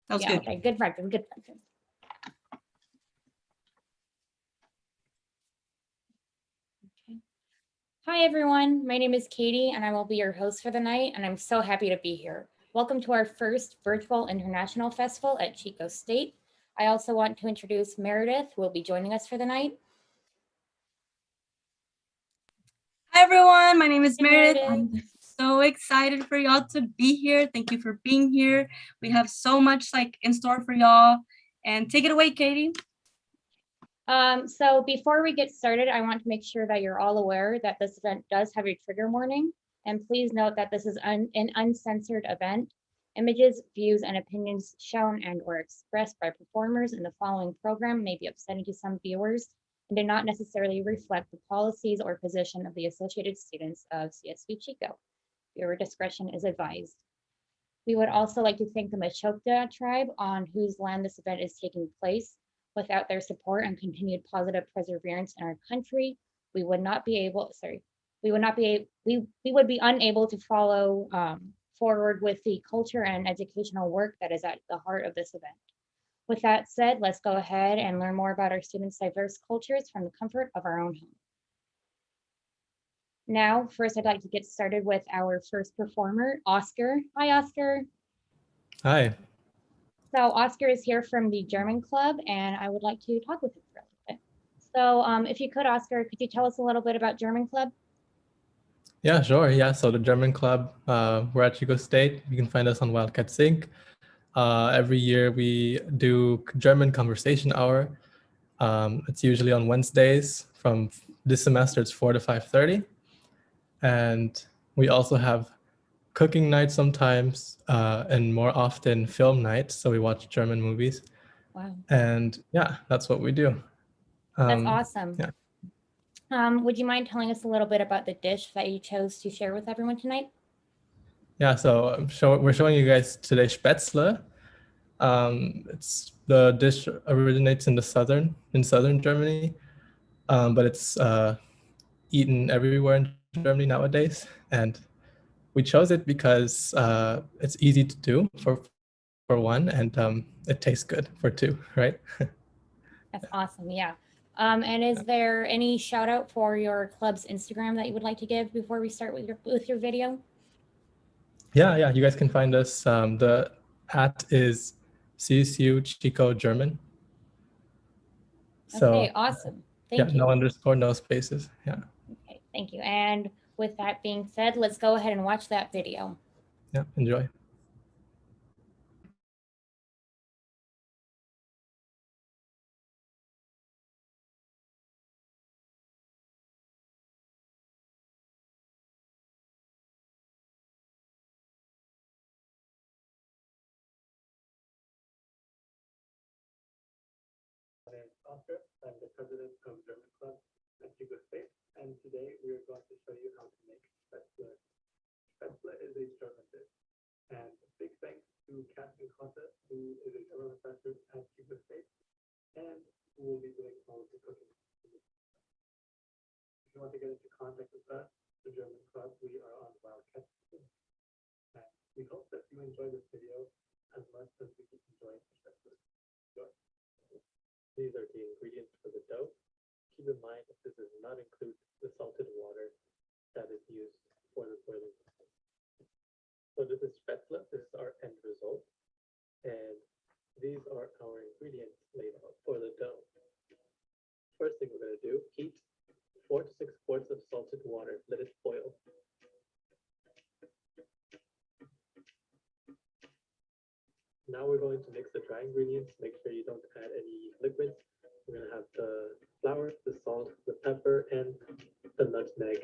That was Yeah, good. okay, good practice, good practice. Okay. Hi, everyone. My name is Katie, and I will be your host for the night, and I'm so happy to be here. Welcome to our first virtual international festival at Chico State. I also want to introduce Meredith, who will be joining us for the night. Hi, everyone. My name is Hi, Meredith. Meredith. I'm so excited for y'all to be here. Thank you for being here. We have so much in store for y'all. And take it away, Katie. So before we get started, I want to make sure that you're all aware that this event does have a trigger warning. And please note that this is an uncensored event. Images, views, and opinions shown and or expressed by performers in the following program may be upsetting to some viewers and do not necessarily reflect the policies or position of the Associated Students of CSU Chico. Viewer discretion is advised. We would also like to thank the Machokta tribe on whose land this event is taking place. Without their support and continued positive perseverance in our country, we would not be able, we would be unable to follow forward with the culture and educational work that is at the heart of this event. With that said, let's go ahead and learn more about our students' diverse cultures from the comfort of our own home. Now, first, I'd like to get started with our first performer, Oscar. Hi, Oscar. Hi. So Oscar is here from the German club, and I would like to talk with him for a little bit. So if you could, Oscar, could you tell us a little bit about German club? Yeah, sure. Yeah, so the German club, we're at Chico State. You can find us on Wildcat Sync. Every year we do German conversation hour. It's usually on Wednesdays. From this semester, it's 4 to 5:30. And we also have cooking night sometimes, and more often film night. So we watch German movies. Wow. And yeah, that's what we do. That's awesome. Yeah. Would you mind telling us a little bit about the dish that you chose to share with everyone tonight? Yeah, so we're showing you guys today Spätzle. It's the dish originates in southern Germany, but it's eaten everywhere in Germany nowadays. And we chose it because it's easy to do for one, and it tastes good for two, right? That's awesome. Yeah. And is there any shout out for your club's Instagram that you would like to give before we start with your video? Yeah. You guys can find us. The @ is CSU Chico German. So, okay, awesome. Thank you. No underscore, no spaces. Yeah. Okay, thank you. And with that being said, let's go ahead and watch that video. Yeah, enjoy. My name is Oscar. I'm the president of German Club at Chico State, and today we are going to show you how to make Spätzle. Spätzle is a German dish, and a big thanks to Captain Kotte, who is a German professor at Chico State, and who will be doing all of the cooking. If you want to get into contact with us, the German Club, we are on Wildcat. And we hope that you enjoy this video as much as we enjoy Spätzle. Enjoy. These are the ingredients for the dough. Keep in mind that this does not include the salted water that is used for the boiling process. So this is Spätzle. This is our end result. And these are our ingredients laid out for the dough. First thing we're going to do, heat 4 to 6 quarts of salted water. Let it boil. Now we're going to mix the dry ingredients. Make sure you don't add any liquids. We're going to have the flour, the salt, the pepper, and the nutmeg.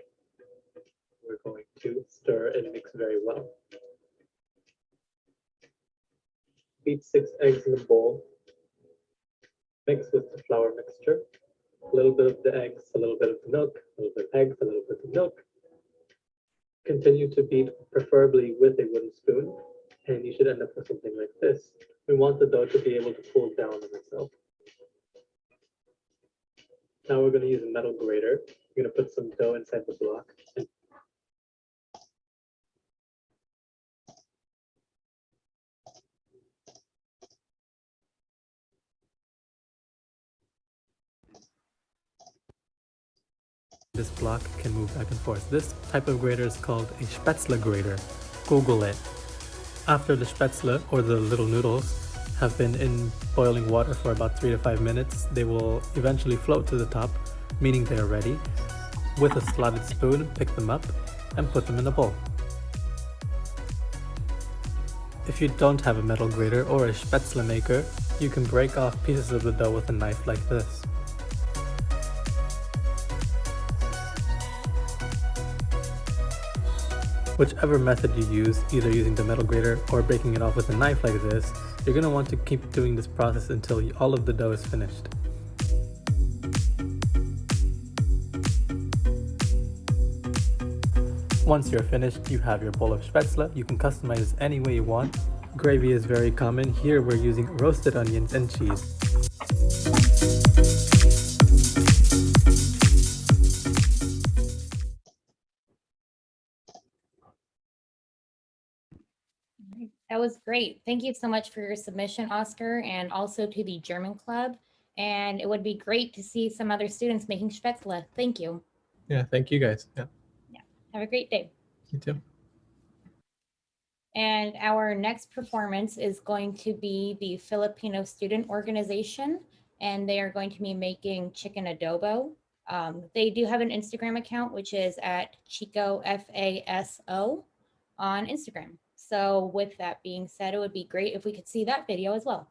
We're going to stir and mix very well. Beat 6 eggs in a bowl. Mix with the flour mixture. A little bit of the eggs, a little bit of the milk, a little bit of eggs, a little bit of milk. Continue to beat, preferably with a wooden spoon, and you should end up with something like this. We want the dough to be able to pull down on itself. Now we're going to use a metal grater. We're going to put some dough inside the block. This block can move back and forth. This type of grater is called a Spätzle grater. Google it. After the Spätzle, or the little noodles, have been in boiling water for about 3 to 5 minutes, they will eventually float to the top, meaning they are ready. With a slotted spoon, pick them up and put them in a bowl. If you don't have a metal grater or a Spätzle maker, you can break off pieces of the dough with a knife like this. Whichever method you use, either using the metal grater or breaking it off with a knife like this, you're going to want to keep doing this process until all of the dough is finished. Once you're finished, you have your bowl of Spätzle. You can customize this any way you want. Gravy is very common. Here we're using roasted onions and cheese. That was great. Thank you so much for your submission, Oscar, and also to the German Club. And it would be great to see some other students making Spätzle. Thank you. Yeah, thank you guys. Yeah. Have a great day. You too. And our next performance is going to be the Filipino Student Organization, and they are going to be making chicken adobo. They do have an Instagram account, which is at Chico FASO on Instagram. So with that being said, it would be great if we could see that video as well.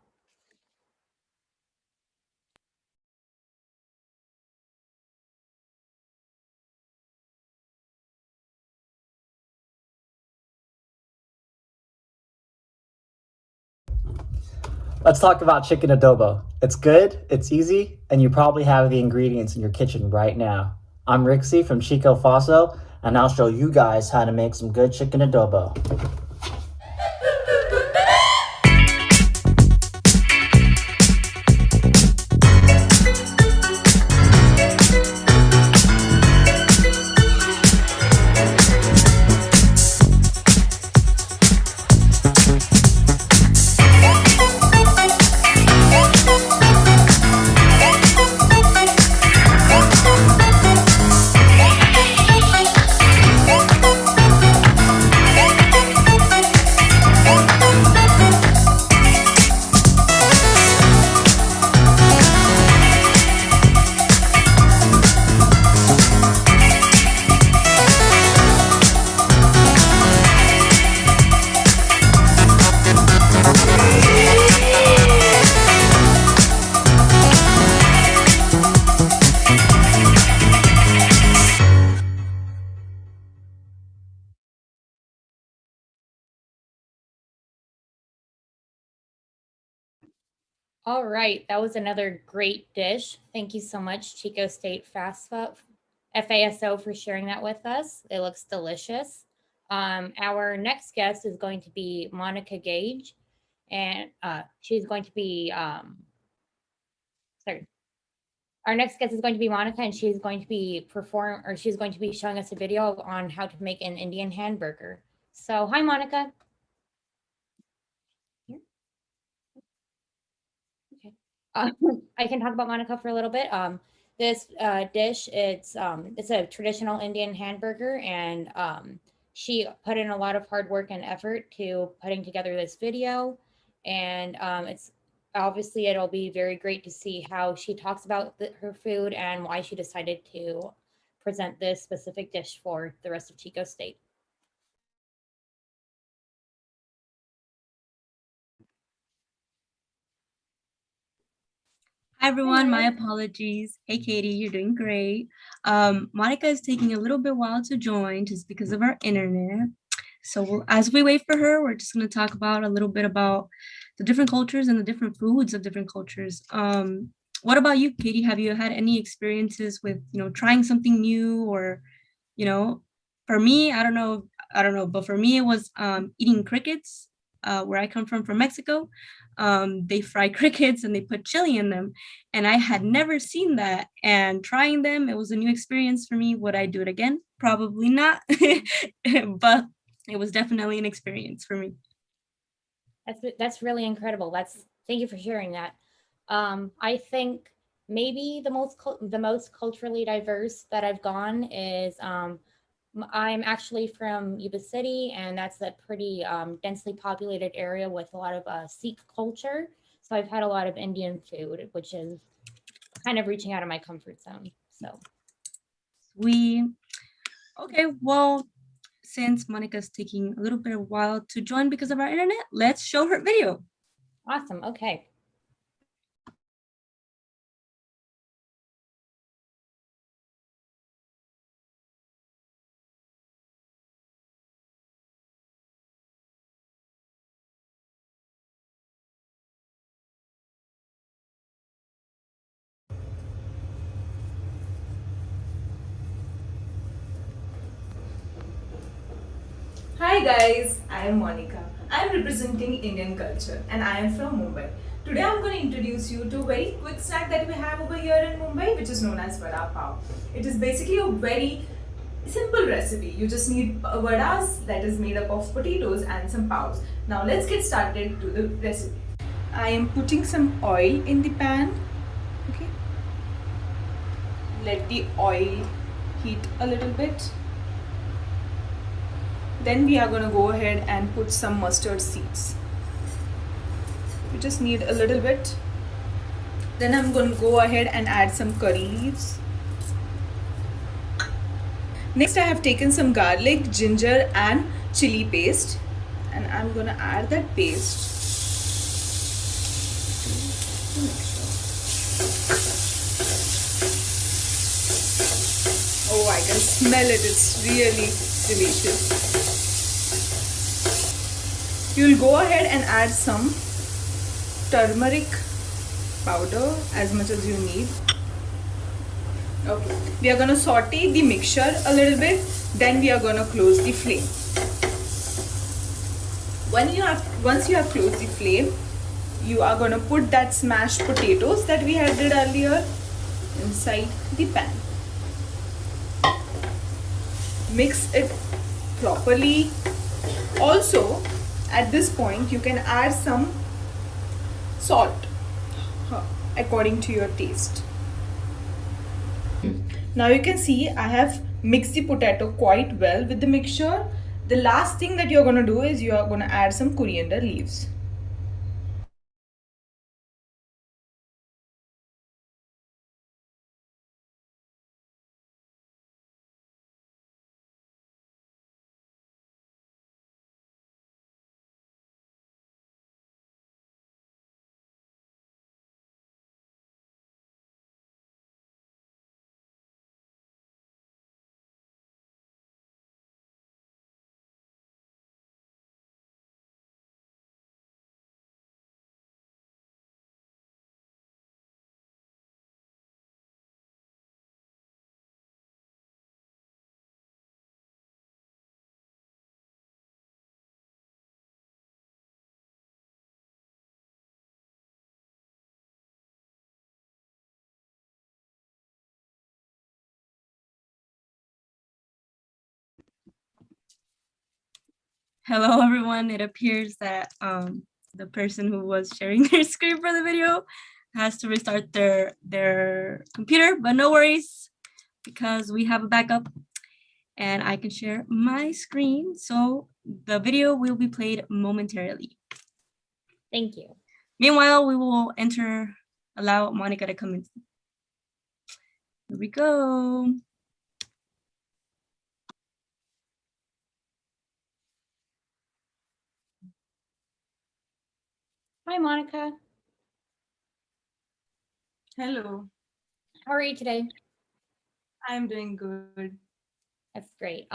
Let's talk about chicken adobo. It's good, it's easy, and you probably have the ingredients in your kitchen right now. I'm Rixie from Chico Faso, and I'll show you guys how to make some good chicken adobo. All right, that was another great dish. Thank you so much, Chico State FASO, for sharing that with us. It looks delicious. Our next guest is going to be Monica Gage, and she's going to be, sorry. Our next guest is going to be Monica, and she's going to be she's going to be showing us a video on how to make an Indian hamburger. So, hi, Monica. I can talk about Monica for a little bit. This dish, it's a traditional Indian hamburger, and she put in a lot of hard work and effort to putting together this video. And it's obviously it'll be very great to see how she talks about her food and why she decided to present this specific dish for the rest of Chico State. Hi everyone, my apologies. Hey Katie, you're doing great. Monica is taking a little bit while to join just because of our internet. So as we wait for her, we're just going to talk about a little bit about the different cultures and the different foods of different cultures. What about you, Katie? Have you had any experiences with, trying something new or, for me, I don't know, but for me it was eating crickets. Where I come from Mexico. They fry crickets and they put chili in them. And I had never seen that. And trying them, it was a new experience for me. Would I do it again? Probably not. But it was definitely an experience for me. That's really incredible. Thank you for sharing that. I think Maybe the most culturally diverse that I've gone is I'm actually from Yuba City, and that's a pretty densely populated area with a lot of Sikh culture. So I've had a lot of Indian food, which is kind of reaching out of my comfort zone. So Okay, well, since Monica's taking a little bit of while to join because of our internet, let's show her video. awesome. Okay. Hi guys, I am Monica. I am representing Indian culture and I am from Mumbai. Today I am going to introduce you to a very quick snack that we have over here in Mumbai, which is known as vada pav. It is basically a very simple recipe. You just need vadas that is made up of potatoes and some pavs. Now let's get started to the recipe. I am putting some oil in the pan. Okay. Let the oil heat a little bit. Then we are going to go ahead and put some mustard seeds. You just need a little bit. Then I'm going to go ahead and add some curry leaves. Next I have taken some garlic, ginger and chili paste, and I'm going to add that paste. Oh, I can smell it. It's really delicious. You'll go ahead and add some turmeric powder as much as you need. Okay, we are going to saute the mixture a little bit, then we are going to close the flame. Once you have closed the flame, you are going to put that smashed potatoes that we had did earlier inside the pan. Mix it properly. Also, at this point you can add some salt according to your taste. Now you can see I have mixed the potato quite well with the mixture. The last thing that you're going to do is you are going to add some coriander leaves. Hello, everyone. It appears that the person who was sharing their screen for the video has to restart their computer, but no worries because we have a backup and I can share my screen. So the video will be played momentarily. Thank you. Meanwhile, we will allow Monica to come in. Here we go. Hi, Monica. Hello, How are you today? I'm doing good. That's great.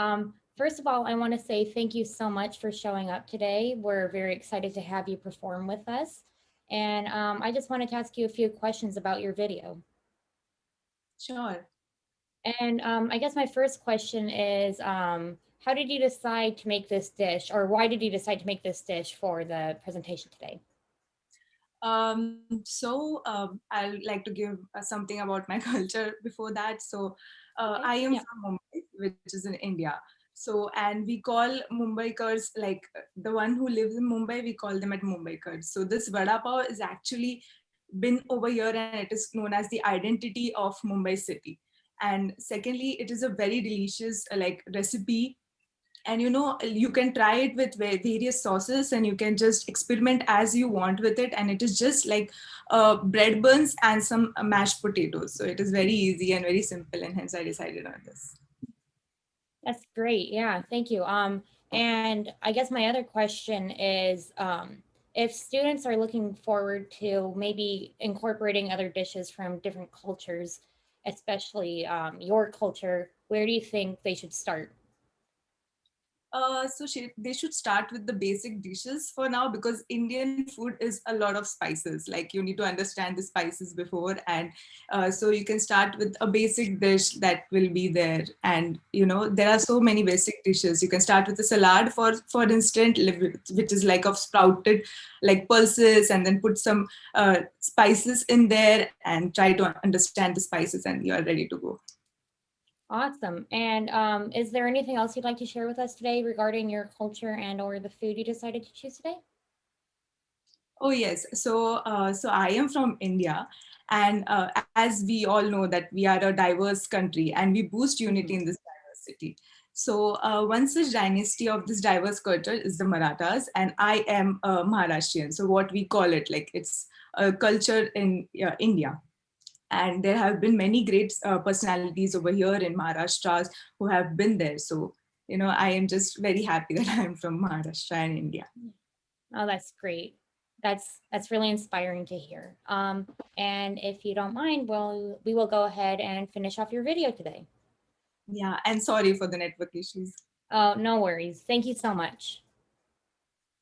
First of all, I want to say thank you so much for showing up today. We're very excited to have you perform with us. And I just wanted to ask you a few questions about your video. Sure. And I guess my first question is, how did you decide to make this dish, or why did you decide to make this dish for the presentation today? I'd like to give something about my culture before that. Okay, I am yeah. from Mumbai, which is in India. And we call Mumbaikars, like the one who lives in Mumbai, we call them at Mumbaikars. So this vada pav is actually been over here, and it is known as the identity of Mumbai city. And secondly, it is a very delicious like recipe, and you can try it with various sauces, and you can just experiment as you want with it, and it is just like bread buns and some mashed potatoes. So it is very easy and very simple, and hence I decided on this. That's great. Yeah, thank you. And I guess my other question is, if students are looking forward to maybe incorporating other dishes from different cultures, especially your culture, where do you think they should start? They should start with the basic dishes for now, because Indian food is a lot of spices. Like you need to understand the spices before, and so you can start with a basic dish that will be there. And there are so many basic dishes. You can start with a salad, for instance, which is like of sprouted like pulses, and then put some spices in there and try to understand the spices, and you are ready to go. Awesome. And is there anything else you'd like to share with us today regarding your culture and or the food you decided to choose today? Oh yes. So I am from India, and as we all know that we are a diverse country, and we boost unity in this diversity. So one such dynasty of this diverse culture is the Marathas, and I am a Maharashtrian. So what we call it, like it's a culture in India. And there have been many great personalities over here in Maharashtra who have been there. So I am just very happy that I am from Maharashtra and India. Oh, that's great. That's really inspiring to hear. And if you don't mind, we will go ahead and finish off your video today. Yeah, and sorry for the network issues. Oh, no worries. Thank you so much.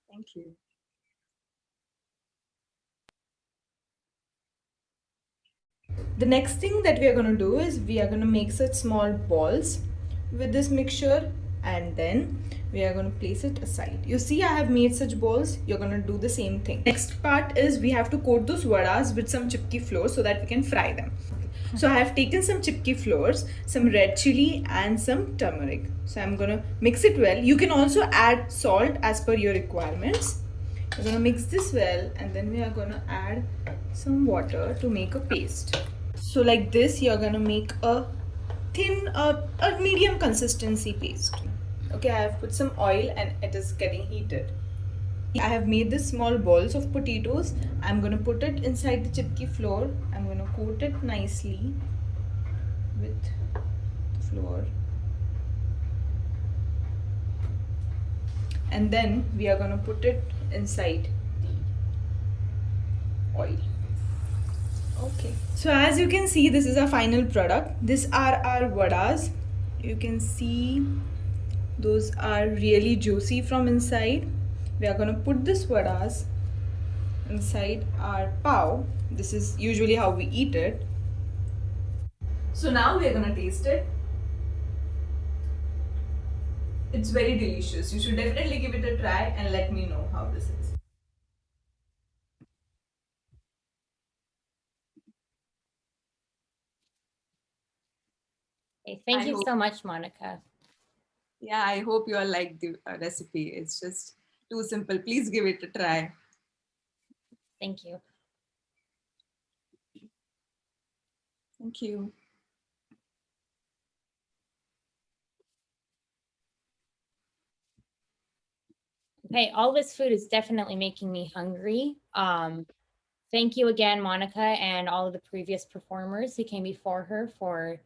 Thank you. The next thing that we are going to do is we are going to make such small balls with this mixture, and then we are going to place it aside. You see, I have made such balls. You're going to do the same thing. Next part is we have to coat those vadas with some chipki flour so that we can fry them. So I have taken some chipki flours, some red chili, and some turmeric. So I'm going to mix it well. You can also add salt as per your requirements. We're going to mix this well, and then we are going to add some water to make a paste. So like this, you're going to make a thin, a medium consistency paste. Okay, I have put some oil and it is getting heated. I have made this small balls of potatoes. I'm going to put it inside the chipki flour. I'm going to coat it nicely with flour. And then we are going to put it inside the oil. Okay, so as you can see, this is our final product. These are our vadas. You can see those are really juicy from inside. We are going to put this vadas inside our pav. This is usually how we eat it. So now we are going to taste it. It's very delicious. You should definitely give it a try and let me know how this is. Okay, thank you so much, Monica. Yeah, I hope you all like the recipe. It's just too simple. Please give it a try. Thank you. Thank you. Okay, all this food is definitely making me hungry. Thank you again, Monica, and all of the previous performers who came before her for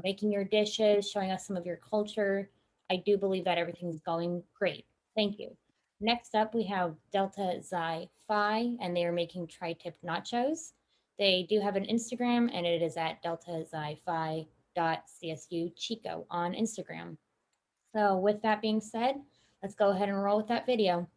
making your dishes, showing us some of your culture. I do believe that everything's going great. Thank you. Next up, we have Delta Xi Phi, and they are making tri-tip nachos. They do have an Instagram, and it is at deltaxiphi.csu Chico on Instagram. So with that being said, let's go ahead and roll with that video.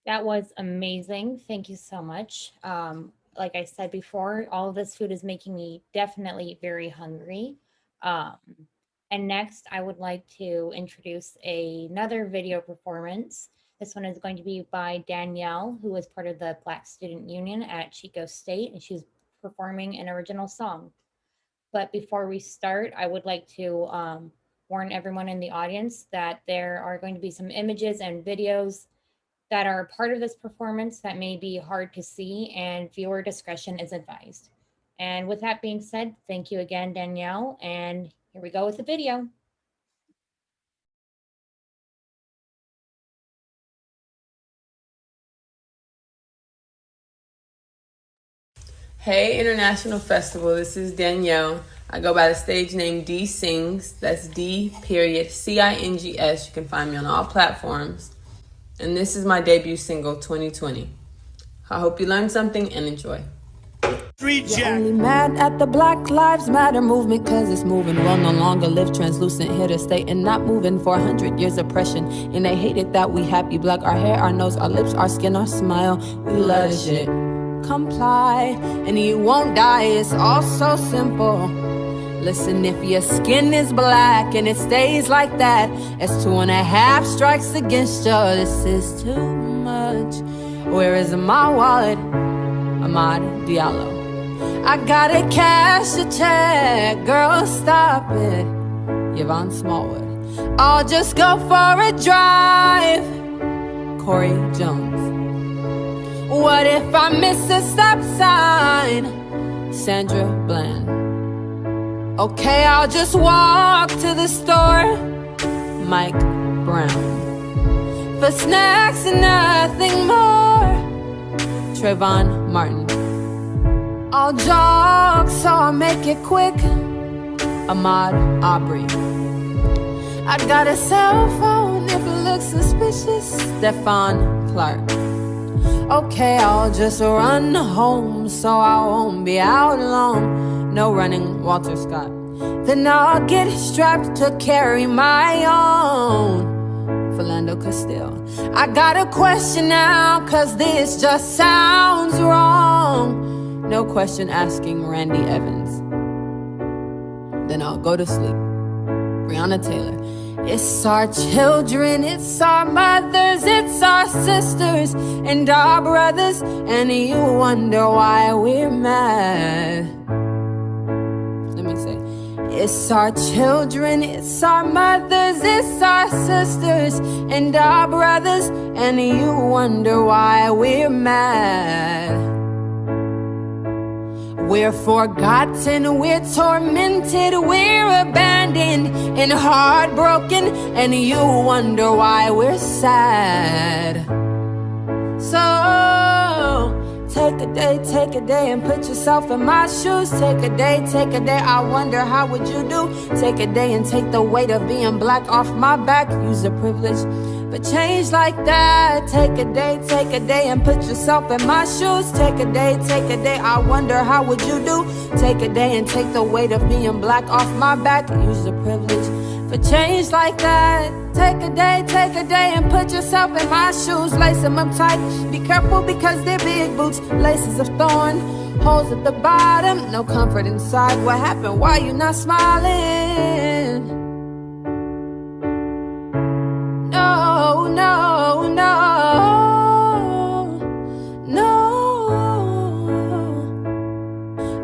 That was amazing. Thank you so much. Like I said before, all of this food is making me definitely very hungry. Um, and next, I would like to introduce another video performance. This one is going to be by Danielle, who is part of the Black Student Union at Chico State, and she's performing an original song. But before we start, I would like to warn everyone in the audience that there are going to be some images and videos that are part of this performance that may be hard to see, and viewer discretion is advised. And with that being said, thank you again, Danielle, and here we go with the video. Hey International Festival, this is Danielle. I go by the stage name D Sings. That's D.CINGS. You can find me on all platforms. And this is my debut single, 2020. I hope you learned something and enjoy. You're only mad at the Black Lives Matter movement cause it's moving. We'll no longer live translucent, here to stay and not moving for 100 years oppression. And they hate it that we happy black, our hair, our nose, our lips, our skin, our smile. We love this shit. Comply and you won't die, it's all so simple. Listen, if your skin is black and it stays like that, it's 2.5 strikes against you. This is too much. Where is my wallet? Ahmad Diallo. I gotta cash a check, girl, stop it. Yvonne Smallwood. I'll just go for a drive. Corey Jones. What if I miss a stop sign? Sandra Bland. Okay, I'll just walk to the store. Mike Brown. for snacks and nothing more. Trayvon Martin. All jokes, so I'll make it quick. Ahmaud Arbery. I got a cell phone if it looks suspicious. Stephon Clark. Okay, I'll just run home so I won't be out long. No running, Walter Scott. Then I'll get strapped to carry my own. Philando Castile. I got a question now, cause this just sounds wrong. No question asking Randy Evans. Then I'll go to sleep. Breonna Taylor. It's our children, it's our mothers, it's our sisters and our brothers, and you wonder why we're mad. Let me say, it's our children, it's our mothers, it's our sisters and our brothers, and you wonder why we're mad. We're forgotten, we're tormented, we're abandoned and heartbroken, and you wonder why we're sad. So take a day and put yourself in my shoes. Take a day, I wonder how would you do? Take a day and take the weight of being black off my back. Use a privilege for change like that. Take a day and put yourself in my shoes. Take a day, I wonder how would you do? Take a day and take the weight of being black off my back. Use the privilege for change like that. Take a day and put yourself in my shoes. Lace them up tight, be careful because they're big boots. Laces of thorn, holes at the bottom, no comfort inside. What happened? Why you not smiling?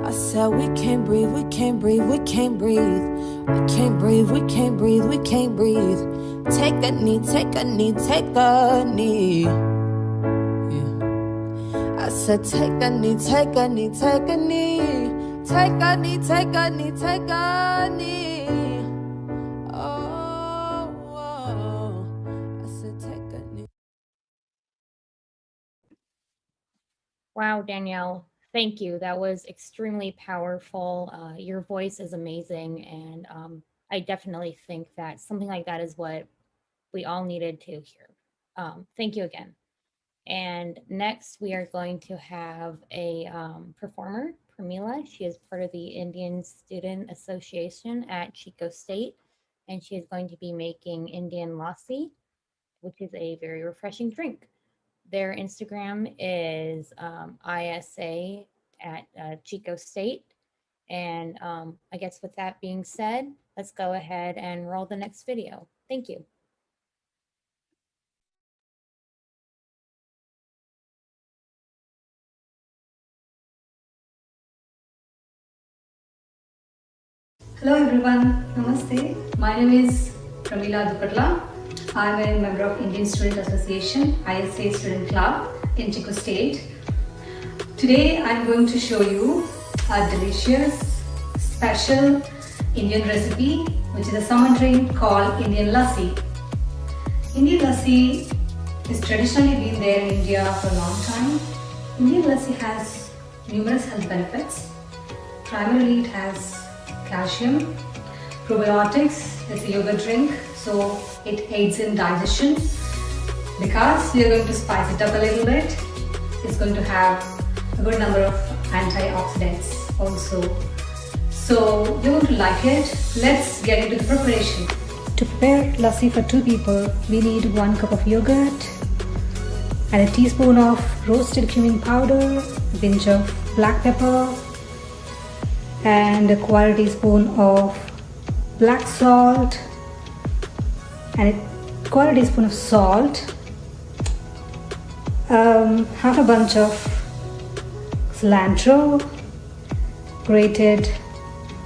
I said we can't breathe, we can't breathe, we can't breathe. We can't breathe, we can't breathe, we can't breathe. Take a knee, take a knee, take a knee. Yeah. I said take a knee, take a knee, take a knee. Take a knee, take a knee, take a knee. Oh, I said take a knee. Wow, Danielle, thank you. That was extremely powerful. Your voice is amazing. And I definitely think that something like that is what we all needed to hear. Thank you again. And next we are going to have a performer, Pramila. She is part of the Indian Student Association at Chico State, and she is going to be making Indian lassi, which is a very refreshing drink. Their Instagram is ISA at Chico State. And I guess with that being said, let's go ahead and roll the next video. Thank you. Hello everyone, Namaste. My name is Pramila Dupatla. I'm a member of Indian Student Association, ISA Student Club in Chico State. Today I'm going to show you a delicious, special Indian recipe, which is a summer drink called Indian lassi. Indian lassi has traditionally been there in India for a long time. Indian lassi has numerous health benefits. Primarily it has calcium, probiotics. It's a yogurt drink, so it aids in digestion. Because we are going to spice it up a little bit, it's going to have a good number of antioxidants also. So you're going to like it. Let's get into the preparation. To prepare lassi for 2 people, we need 1 cup of yogurt and a teaspoon of roasted cumin powder, a pinch of black pepper, and a 1/4 teaspoon of black salt and a 1/4 teaspoon of salt, half a bunch of cilantro, grated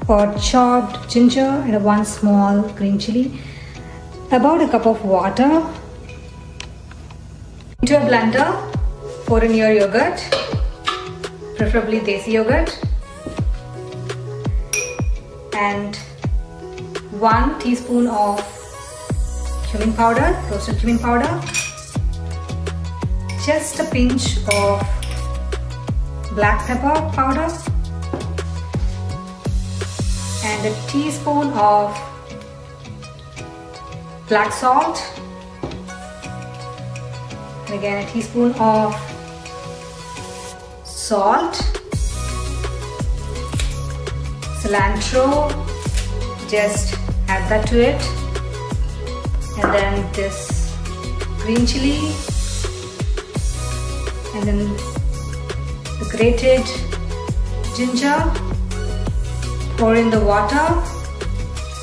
or chopped ginger, and 1 small green chili, about a cup of water. Into a blender, pour in your yogurt, preferably desi yogurt, and 1 teaspoon of cumin powder, roasted cumin powder, just a pinch of black pepper powder and a teaspoon of black salt, and again a teaspoon of salt, cilantro, just add that to it, and then this green chili, and then the grated ginger. Pour in the water,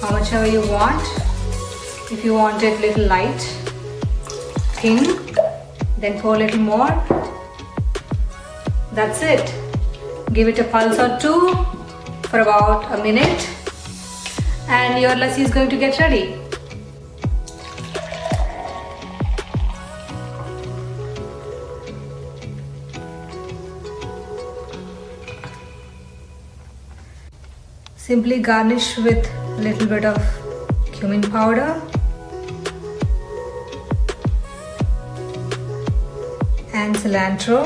how much ever you want. If you want it little light, thin, then pour a little more. That's it. Give it a pulse or two for about a minute, and your lassi is going to get ready. Simply garnish with a little bit of cumin powder and cilantro.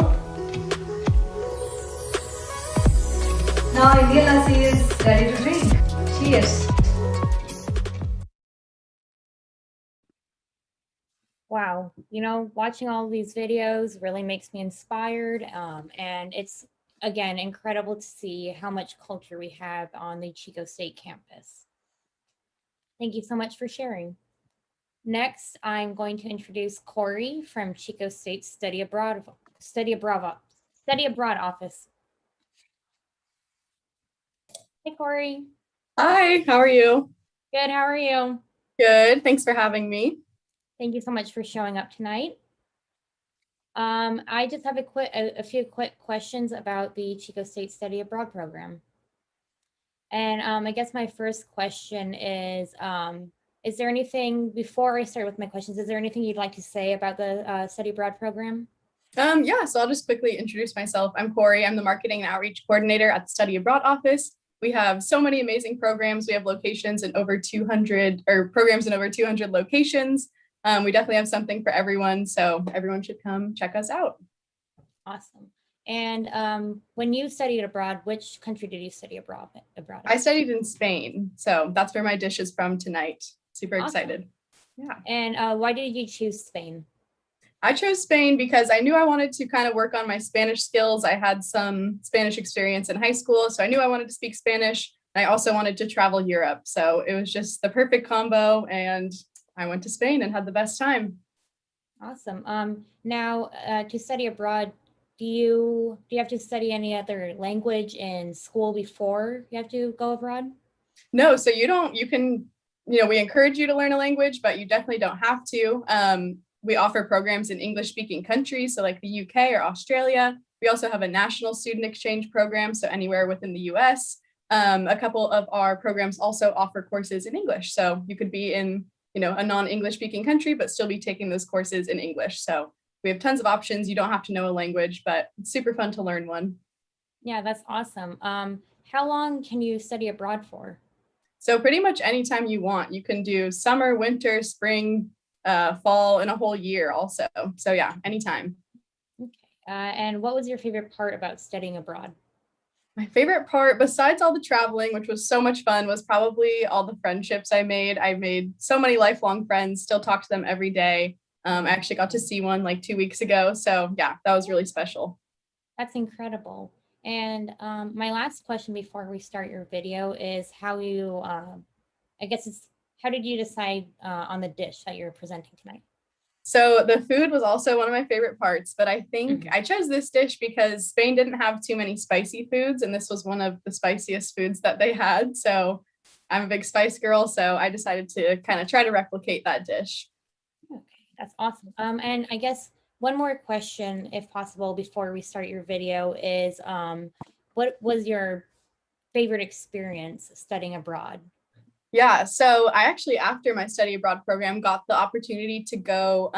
Now Indian lassi is ready to drink. Cheers! Wow, you know, watching all these videos really makes me inspired, and it's, again, incredible to see how much culture we have on the Chico State campus. Thank you so much for sharing. Next, I'm going to introduce Corey from Chico State Study Abroad office. Hey, Corey. Hi, how are you? Good, how are you? Good, thanks for having me. Thank you so much for showing up tonight. I just have a few quick questions about the Chico State Study Abroad program. And I guess my first question is there anything, before I start with my questions, is there anything you'd like to say about the Study Abroad program? Yeah, so I'll just quickly introduce myself. I'm Corey. I'm the Marketing and Outreach Coordinator at the Study Abroad office. We have so many amazing programs. We have locations in over 200, or programs in over 200 locations. We definitely have something for everyone, so everyone should come check us out. Awesome. And when you studied abroad, which country did you study abroad in? I studied in Spain, so that's where my dish is from tonight. Super excited. Yeah. And why did you choose Spain? I chose Spain because I knew I wanted to kind of work on my Spanish skills. I had some Spanish experience in high school, so I knew I wanted to speak Spanish. I also wanted to travel Europe, so it was just the perfect combo, and I went to Spain and had the best time. Awesome. Now, to study abroad, do you have to study any other language in school before you have to go abroad? No, so you can, we encourage you to learn a language, but you definitely don't have to. We offer programs in English speaking countries, so like the UK or Australia. We also have a national student exchange program, so anywhere within the US. A couple of our programs also offer courses in English, so you could be in a non-English speaking country, but still be taking those courses in English. So we have tons of options. You don't have to know a language, but it's super fun to learn one. Yeah, that's awesome. How long can you study abroad for? So pretty much anytime you want. You can do summer, winter, spring, fall, and a whole year also. So yeah, anytime. Okay. And what was your favorite part about studying abroad? My favorite part, besides all the traveling, which was so much fun, was probably all the friendships I made. I made so many lifelong friends, still talk to them every day. I actually got to see one like 2 weeks ago. So yeah, that was really special. That's incredible. And my last question before we start your video is how you, how did you decide on the dish that you're presenting tonight? So the food was also one of my favorite parts, but I think I chose this dish because Spain didn't have too many spicy foods, and this was one of the spiciest foods that they had. So I'm a big spice girl, so I decided to kind of try to replicate that dish. Okay, that's awesome. And I guess one more question, if possible, before we start your video is, what was your favorite experience studying abroad? Yeah, so I actually, after my study abroad program, got the opportunity to go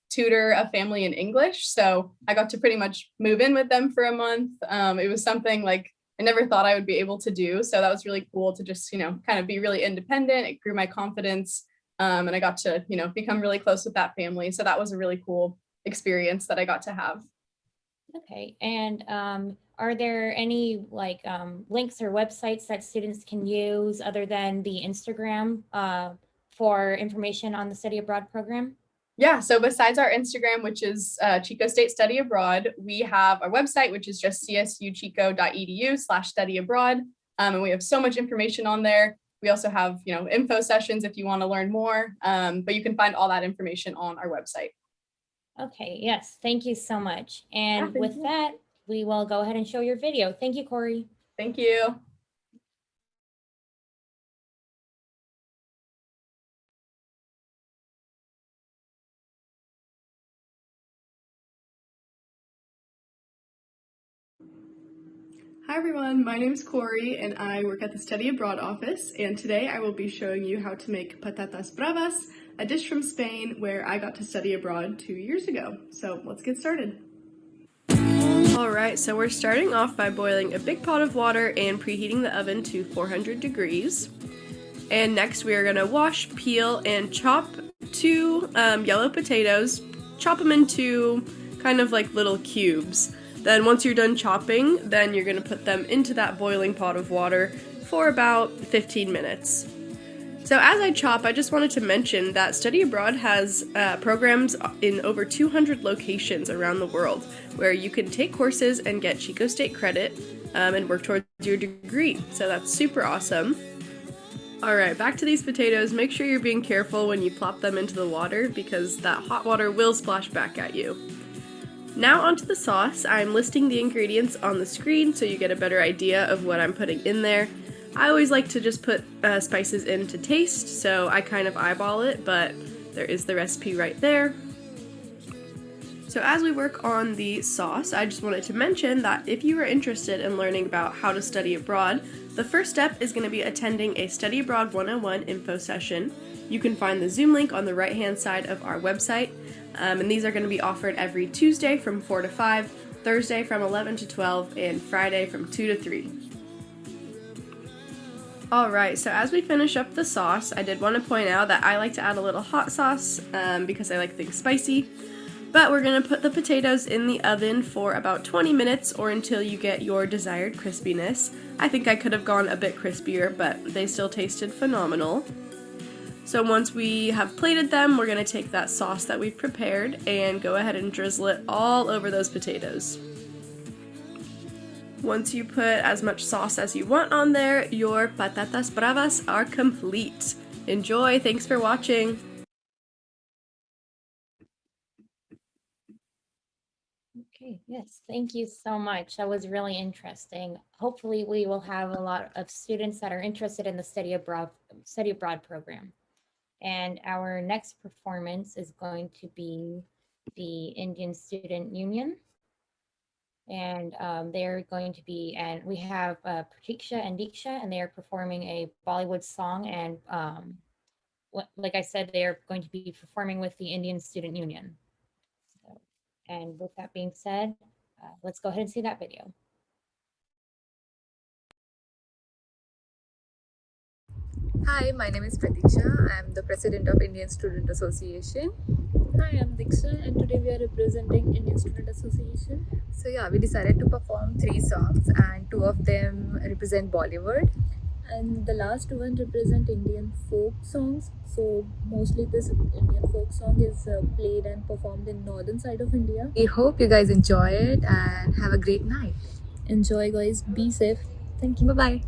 tutor a family in English. So I got to pretty much move in with them for a month. It was something like I never thought I would be able to do. So that was really cool to just, kind of be really independent. It grew my confidence. And I got to, become really close with that family. So that was a really cool experience that I got to have. Okay, and are there any links or websites that students can use other than the Instagram for information on the study abroad program? Yeah, so besides our Instagram, which is Chico State Study Abroad, we have our website, which is just csuchico.edu/study abroad. And we have so much information on there. We also have, info sessions if you want to learn more, but you can find all that information on our website. Okay, yes, thank you so much. And thank with you. that, we will go ahead and show your video. Thank you, Corey. Thank you. Hi everyone, my name is Corey and I work at the Study Abroad office, and today I will be showing you how to make patatas bravas, a dish from Spain where I got to study abroad 2 years ago. So let's get started. Alright, so we're starting off by boiling a big pot of water and preheating the oven to 400 degrees. And next we are going to wash, peel, and chop 2 yellow potatoes, chop them into kind of like little cubes. Then once you're done chopping, then you're going to put them into that boiling pot of water for about 15 minutes. So as I chop, I just wanted to mention that Study Abroad has programs in over 200 locations around the world where you can take courses and get Chico State credit and work towards your degree. So that's super awesome. Alright, back to these potatoes. Make sure you're being careful when you plop them into the water because that hot water will splash back at you. Now onto the sauce. I'm listing the ingredients on the screen so you get a better idea of what I'm putting in there. I always like to just put spices in to taste, so I kind of eyeball it, but there is the recipe right there. So as we work on the sauce, I just wanted to mention that if you are interested in learning about how to study abroad, the first step is going to be attending a Study Abroad 101 info session. You can find the Zoom link on the right hand side of our website. And these are going to be offered every Tuesday from 4 to 5, Thursday from 11 to 12, and Friday from 2 to 3. Alright, so as we finish up the sauce, I did want to point out that I like to add a little hot sauce because I like things spicy. But we're going to put the potatoes in the oven for about 20 minutes or until you get your desired crispiness. I think I could have gone a bit crispier, but they still tasted phenomenal. So once we have plated them, we're going to take that sauce that we've prepared and go ahead and drizzle it all over those potatoes. Once you put as much sauce as you want on there, your patatas bravas are complete. Enjoy! Thanks for watching! Okay, yes, thank you so much. That was really interesting. Hopefully we will have a lot of students that are interested in the study abroad program. And our next performance is going to be the Indian Student Union. And they're going to be, and we have Pratiksha and Diksha, and they are performing a Bollywood song. And like I said, they are going to be performing with the Indian Student Union. So, and with that being said, let's go ahead and see that video. Hi, my name is Pratiksha. I'm the president of Indian Student Association. Hi, I'm Diksha, and today we are representing Indian Student Association. So yeah, we decided to perform 3 songs and 2 of them represent Bollywood. And the last one represent Indian folk songs. So mostly this Indian folk song is played and performed in northern side of India. We hope you guys enjoy it and have a great night. Enjoy guys, be safe. Thank you, bye-bye.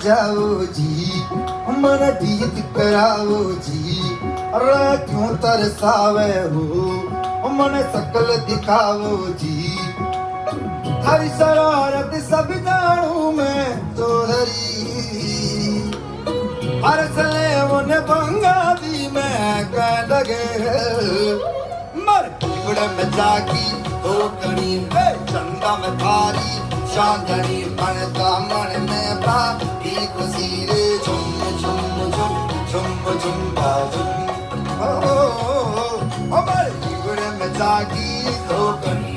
जाओ जी मन जीत कराओ जी अरे क्यों तरसावे हो मन सकल दिखाओ जी थारी शरारत सब जानू मैं चौधरी हर सले उन्हें बंगा दी मैं कह लगे मर बड़े में जागी दो कणी चंदा में थारी चांदनी मन का मन में बा की खुशी रे झुम झुम झुम झुम झुम झुम मर बड़े में जागी दो कणी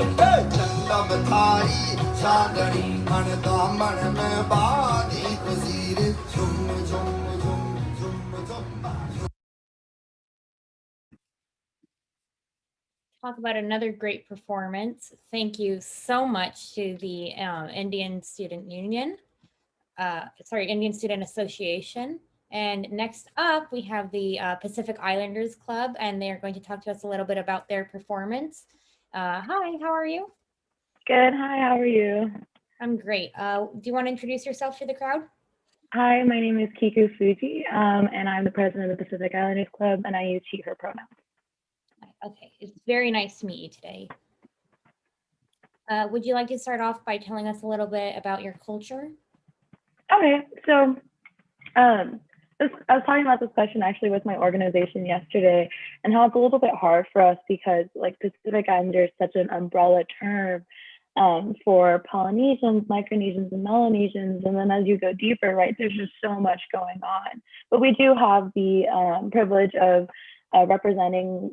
चंदा में थारी चांदनी मन का मन में बा की खुशी रे झुम झुम Talk about another great performance. Thank you so much to the Indian Student Union, Indian Student Association. And next up, we have the Pacific Islanders Club, and they are going to talk to us a little bit about their performance. Hi, how are you? Good. Hi, how are you? I'm great. Do you want to introduce yourself to the crowd? Hi, my name is Chico Fuji, and I'm the president of the Pacific Islanders Club, and I use she, her pronouns. Okay, it's very nice to meet you today. Would you like to start off by telling us a little bit about your culture? Okay, so I was talking about this question actually with my organization yesterday, and how it's a little bit hard for us because like Pacific Islander is such an umbrella term for Polynesians, Micronesians, and Melanesians. And then as you go deeper, right, there's just so much going on. But we do have the privilege of representing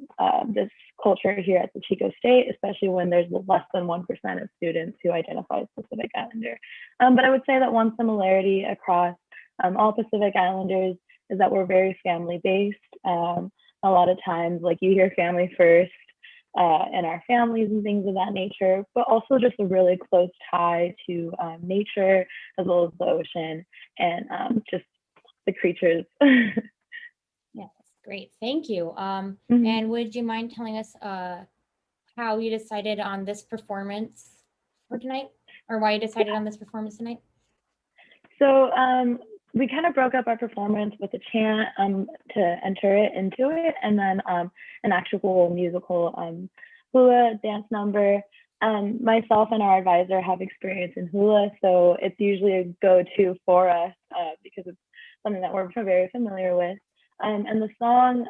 this culture here at the Chico State, especially when there's less than 1% of students who identify as Pacific Islander. But I would say that one similarity across all Pacific Islanders is that we're very family-based. A lot of times, like you hear family first in our families and things of that nature, but also just a really close tie to nature as well as the ocean and just the creatures. Great, thank you. And would you mind telling us how you decided on this performance for tonight, or why you decided on this performance tonight? So we kind of broke up our performance with a chant to enter it into it, and then an actual musical hula dance number. Myself and our advisor have experience in hula, so it's usually a go-to for us because it's something that we're very familiar with. And the song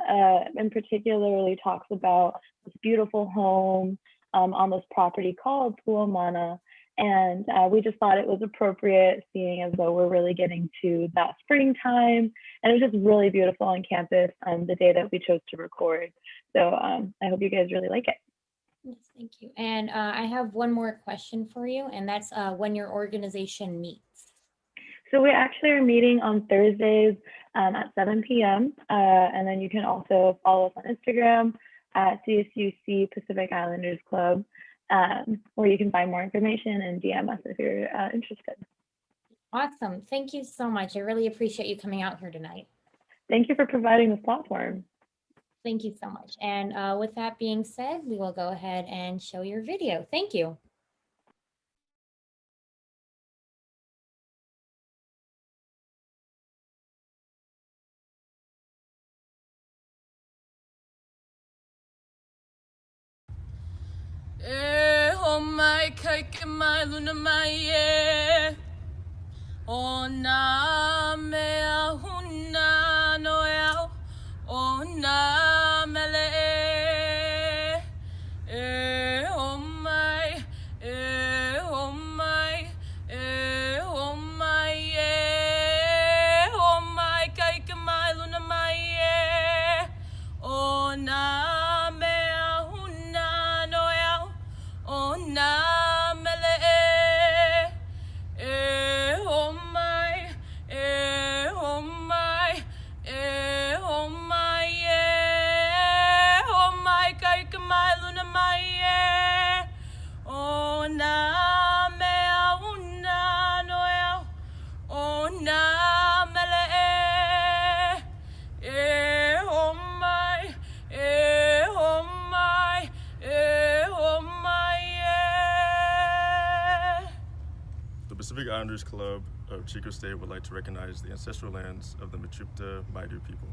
in particularly talks about this beautiful home on this property called Puamana. And we just thought it was appropriate, seeing as though we're really getting to that springtime. And it was just really beautiful on campus the day that we chose to record. So I hope you guys really like it. Yes, thank you. And I have one more question for you, and that's when your organization meets. So we actually are meeting on Thursdays at 7 p.m. And then you can also follow us on Instagram at CSUC Pacific Islanders Club, where you can find more information and DM us if you're interested. Awesome. Thank you so much. I really appreciate you coming out here tonight. Thank you for providing this platform. Thank you so much. And with that being said, we will go ahead and show your video. Thank you. Oh my cake, my luna, my oh na me ahuna no ya oh na mele oh my oh my oh my oh my cake, my luna, my oh na me ahuna no ya oh na mele oh my oh my oh my Pacific Islanders Club of Chico State would like to recognize the ancestral lands of the Mechoopda Maidu people.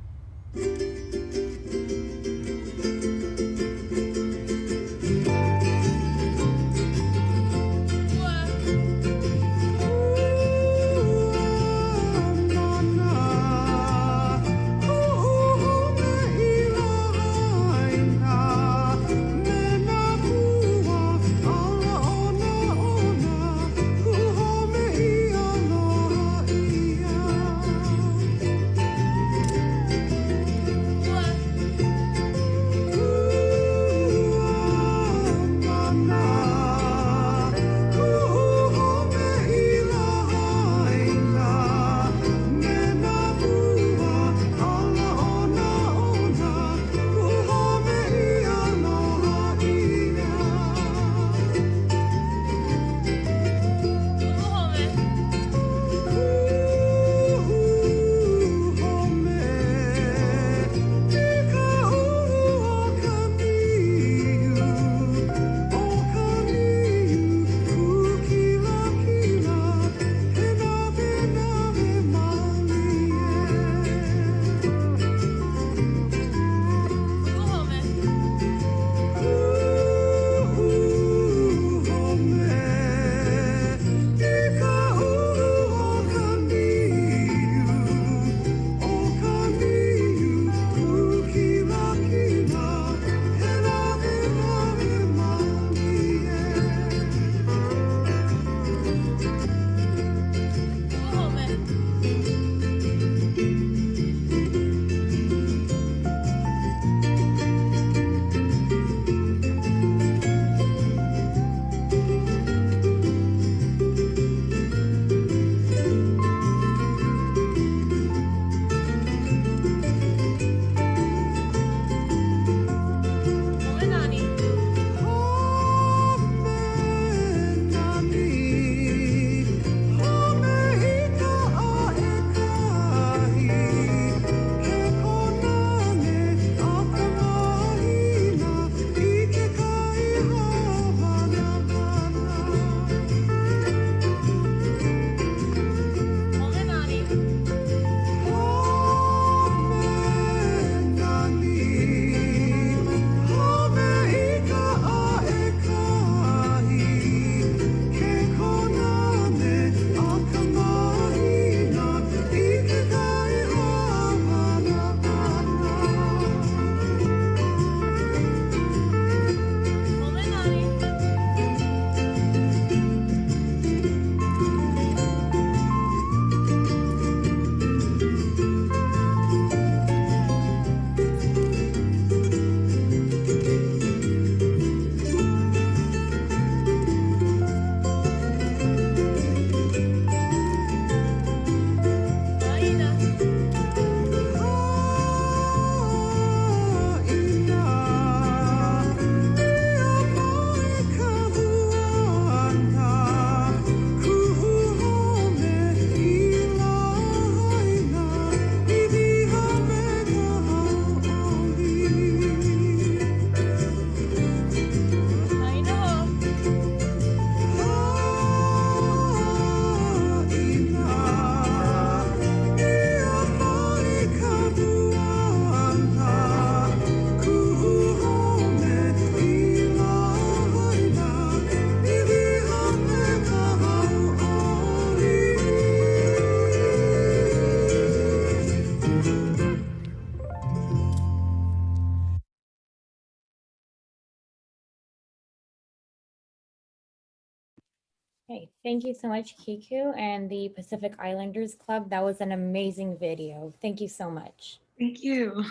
Okay, thank you so much, Kiku and the Pacific Islanders Club. That was an amazing video. Thank you so much. Thank you.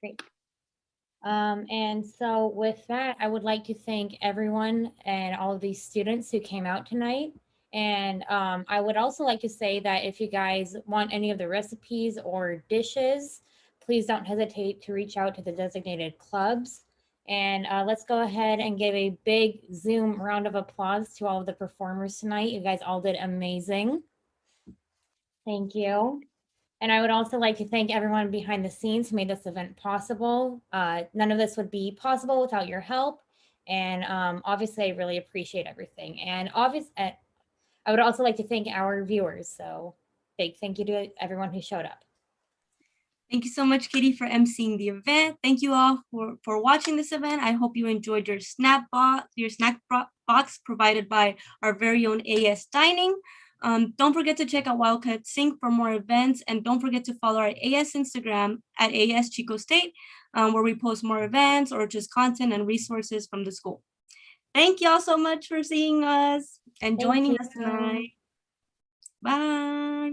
Great. And so with that, I would like to thank everyone and all of these students who came out tonight. And I would also like to say that if you guys want any of the recipes or dishes, please don't hesitate to reach out to the designated clubs. And let's go ahead and give a big Zoom round of applause to all of the performers tonight. You guys all did amazing. Thank you. And I would also like to thank everyone behind the scenes who made this event possible. None of this would be possible without your help. And obviously, I really appreciate everything. And I would also like to thank our viewers. So big thank you to everyone who showed up. Thank you so much, Katie, for emceeing the event. Thank you all for watching this event. I hope you enjoyed your snack box provided by our very own AS Dining. Don't forget to check out Wildcat Sync for more events, and don't forget to follow our AS Instagram at AS Chico State, where we post more events or just content and resources from the school. Thank you all so much for seeing us and joining us tonight. Bye.